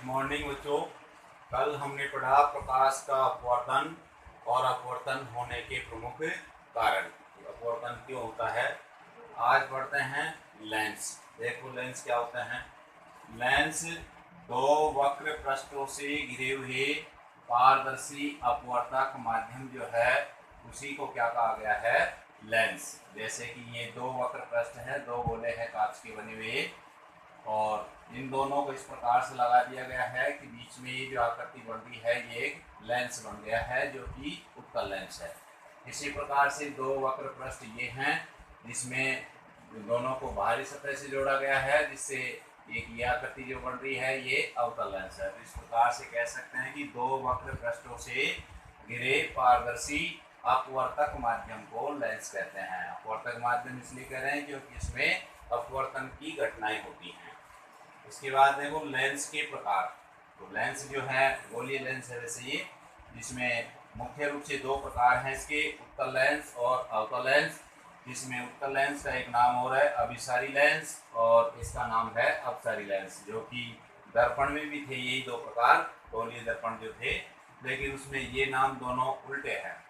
Morning बच्चों। कल हमने पढ़ा प्रकाश का अपवर्तन और अपवर्तन होने के प्रमुख कारण। अपवर्तन क्यों होता है। आज पढ़ते हैं लेंस। देखो लेंस क्या होता है। लेंस दो वक्र पृष्ठों से घिरे हुए पारदर्शी अपवर्तक माध्यम जो है उसी को क्या कहा गया है, लेंस। जैसे कि ये दो वक्र पृष्ठ हैं, दो गोले हैं कांच के बने हुए, और इन दोनों को इस प्रकार से लगा दिया गया है कि बीच में ये जो आकृति बन रही है ये एक लेंस बन गया है जो कि उत्तल लेंस है। इसी प्रकार से दो वक्र पृष्ठ ये हैं जिसमें दोनों को बाहरी सतह से जोड़ा गया है, जिससे एक ये आकृति जो बन रही है ये अवतल लेंस है। तो इस प्रकार से कह सकते हैं कि दो वक्र पृष्ठों से घिरे पारदर्शी अपवर्तक माध्यम को लेंस कहते हैं। अपवर्तक माध्यम इसलिए कह रहे हैं क्योंकि इसमें अपवर्तन की घटनाएं होती हैं। इसके बाद देखो लेंस के प्रकार। तो लेंस जो है गोलीय लेंस है वैसे ये, जिसमें मुख्य रूप से दो प्रकार हैं इसके, उत्तल लेंस और अवतल लेंस। जिसमें उत्तल लेंस का एक नाम और है अभिसारी लेंस और इसका नाम है अपसारी लेंस, जो कि दर्पण में भी थे यही दो प्रकार गोलीय दर्पण जो थे, लेकिन उसमें ये नाम दोनों उल्टे हैं।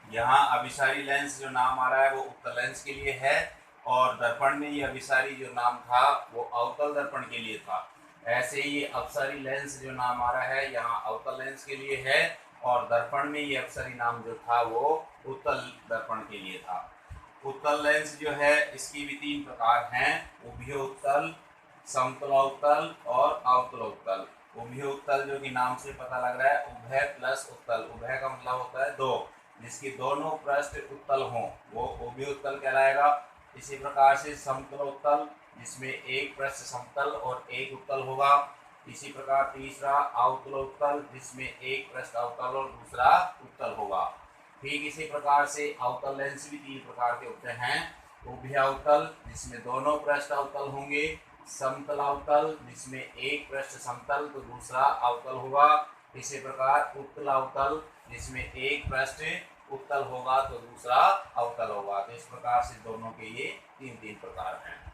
यहाँ अभिसारी लेंस जो नाम आ रहा है वो उत्तल लेंस के लिए है, और दर्पण में ये अभिसारी जो नाम था वो अवतल दर्पण के लिए था। ऐसे ही ये अपसारी लेंस जो नाम आ रहा है यहाँ अवतल लेंस के लिए है, और दर्पण में ये अपसारी नाम जो था वो उत्तल दर्पण के लिए था। उत्तल लेंस जो है इसकी भी तीन प्रकार हैं, उभयोत्तल, समतलोत्तल और अवतलोत्तल। उभयोत्तल जो कि नाम से पता लग रहा है उभय प्लस उत्तल, उभय का मतलब होता है दो, जिसके दोनों पृष्ठ उत्तल हों वो उभयोत्तल कहलाएगा। इसी प्रकार से समतलोत्तल जिसमें एक पृष्ठ समतल और एक उत्तल होगा। इसी प्रकार तीसरा अवतलोत्तल जिसमें एक पृष्ठ अवतल और दूसरा उत्तल होगा। ठीक इसी प्रकार से अवतल लेंस भी तीन प्रकार के होते हैं, उभयावतल जिसमें दोनों पृष्ठ अवतल होंगे, समतलावतल जिसमें एक पृष्ठ समतल तो दूसरा अवतल होगा। इसी प्रकार उत्तलावतल जिसमें एक पृष्ठ उत्तल होगा तो दूसरा अवतल होगा। तो इस प्रकार से दोनों के ये तीन तीन प्रकार हैं।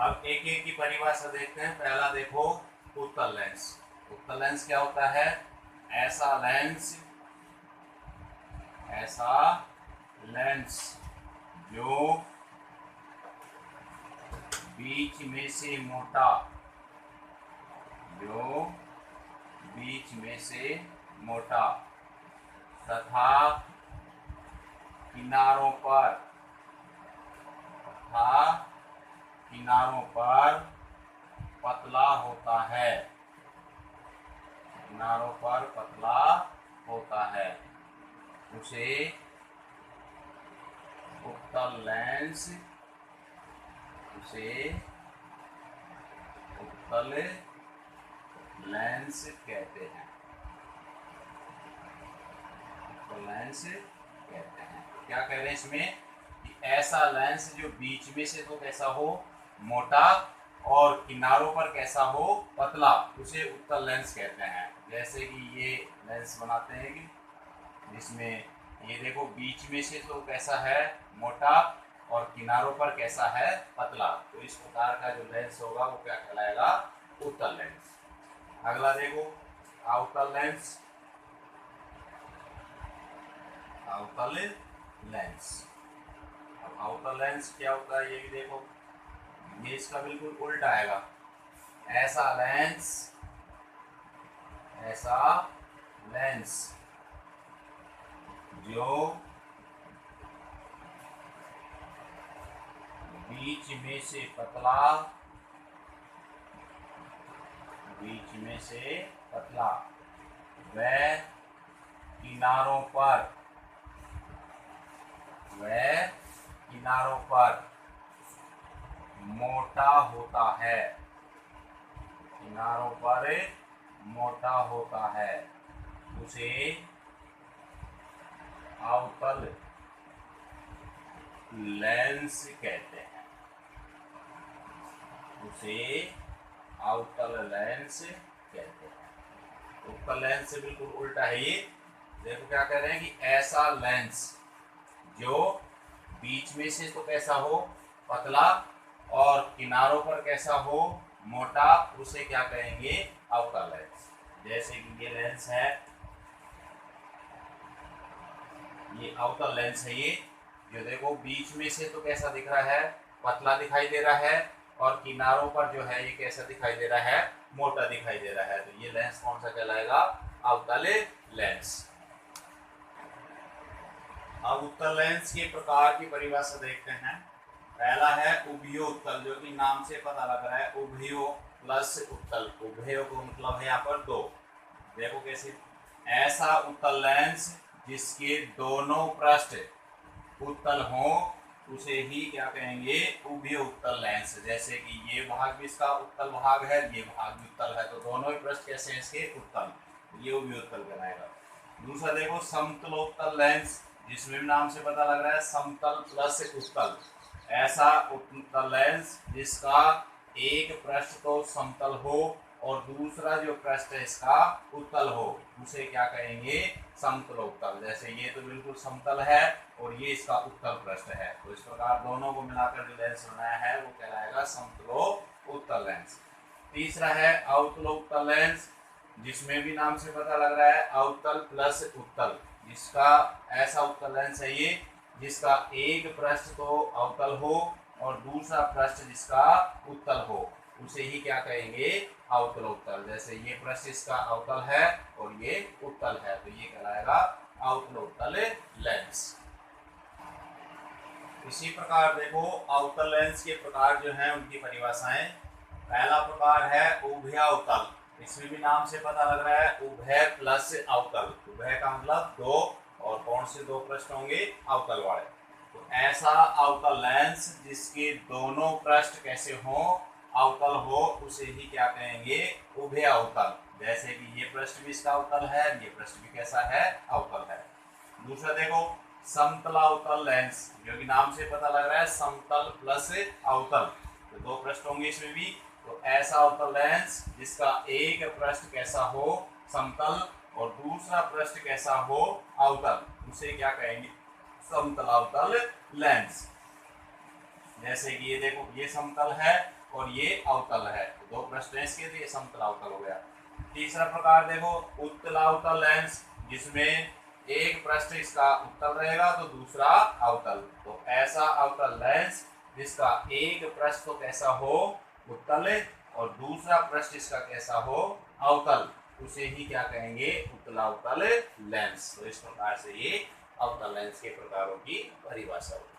अब एक एक की परिभाषा देखते हैं। पहला देखो उत्तल लेंस। उत्तल लेंस क्या होता है, ऐसा लेंस जो बीच में से मोटा तथा किनारों पर पतला होता है, उसे उत्तल लेंस कहते हैं। क्या कह रहे हैं इसमें कि ऐसा लेंस जो बीच में से तो कैसा हो मोटा और किनारों पर कैसा हो पतला, उसे उत्तल लेंस कहते हैं। जैसे कि ये लेंस बनाते हैं कि जिसमें ये देखो बीच में से तो कैसा है मोटा और किनारों पर कैसा है पतला, तो इस प्रकार का जो लेंस होगा वो क्या कहलाएगा, उत्तल लेंस। अगला देखो अवतल लेंस। अवतल लेंस क्या होता है ये भी देखो, ये इसका बिल्कुल उल्टा आएगा। ऐसा लेंस जो बीच में से पतला व किनारों पर मोटा होता है, उसे अवतल लेंस कहते हैं। उत्तल लेंस से बिल्कुल उल्टा है ये। देखो क्या कह रहे हैं कि ऐसा लेंस जो बीच में से तो कैसा हो पतला और किनारों पर कैसा हो मोटा, उसे क्या कहेंगे, अवतल लेंस। जैसे कि ये लेंस है, ये अवतल लेंस है। ये जो देखो बीच में से तो कैसा दिख रहा है, पतला दिखाई दे रहा है, और किनारों पर जो है ये कैसा दिखाई दे रहा है, मोटा दिखाई दे रहा है। तो ये लेंस कौन सा कहलाएगा, अवतल लेंस। अब उत्तल लेंस के प्रकार की परिभाषा देखते हैं। पहला है उभयो उत्तल, जो कि नाम से पता लग रहा है, उभयो प्लस उत्तल। उभयो को मतलब है यहाँ पर दो। देखो कैसे, ऐसा उत्तल लेंस जिसके दोनों पृष्ठ उत्तल हो, उसे ही क्या कहेंगे, उभय उत्तल लेंस। जैसे कि ये भाग भी इसका उत्तल भाग है, ये भाग भी उत्तल है, तो दोनों ही पृष्ठ कैसे हैं इसके, उत्तल, ये उभय उत्तल कहलाएगा। दूसरा देखो समतलोत्तल लेंस, जिसमें भी नाम से पता लग रहा है समतल प्लस उत्तल। ऐसा उत्तल लेंस जिसका एक पृष्ठ तो समतल हो और दूसरा जो पृष्ठ है इसका उत्तल हो, उसे क्या कहेंगे, समतलोत्तल। जैसे ये तो बिल्कुल समतल है और ये इसका उत्तल पृष्ठ है, तो इस प्रकार दोनों को मिलाकर जो लेंस बनाया है वो कहलाएगा समतलोत्तल लेंस। तीसरा है अवतलोत्तल लेंस, जिसमें भी नाम से पता लग रहा है अवतल प्लस उत्तल। जिसका ऐसा उत्तल लेंस है ये जिसका एक पृष्ठ तो अवतल हो और दूसरा पृष्ठ जिसका उत्तल हो, उसे ही क्या कहेंगे, अवतलोत्तल। जैसे ये पृष्ठ इसका अवतल है और ये उत्तल है, तो ये कहलाएगा अवतलोत्तल लेंस। इसी प्रकार देखो अवतल लेंस के प्रकार जो हैं उनकी परिभाषाएं। पहला प्रकार है उभयावतल, इसमें भी नाम से पता लग रहा है उभय प्लस अवतल। उभय का मतलब दो, और कौन से दो पृष्ठ होंगे, अवतल वाले। तो ऐसा अवतल लेंस जिसके दोनों पृष्ठ कैसे हो, अवतल हो, उसे ही क्या कहेंगे, उभय अवतल। जैसे कि ये पृष्ठ भी इसका अवतल है, ये पृष्ठ भी कैसा है, अवतल है। दूसरा देखो समतलावतल लेंस, जो कि नाम से पता लग रहा है समतल प्लस अवतल, तो दो पृष्ठ होंगे इसमें भी। तो ऐसा अवतल लेंस जिसका एक पृष्ठ कैसा हो, समतल, और दूसरा पृष्ठ कैसा हो, अवतल, उसे क्या कहेंगे, समतलावतल लेंस। जैसे कि ये देखो ये समतल है और ये अवतल है, तो दो पृष्ठ हैं इसके, तो ये समतलावतल हो गया। तीसरा प्रकार देखो उत्तलावतल लेंस, जिसमें एक पृष्ठ इसका उत्तल रहेगा तो दूसरा अवतल। तो ऐसा अवतल लेंस जिसका एक पृष्ठ तो कैसा हो, उत्तल, और दूसरा पृष्ठ इसका कैसा हो, अवतल, उसे ही क्या कहेंगे, उत्तलावतल लेंस। तो इस प्रकार से ये अवतल लेंस के प्रकारों की परिभाषा होती है।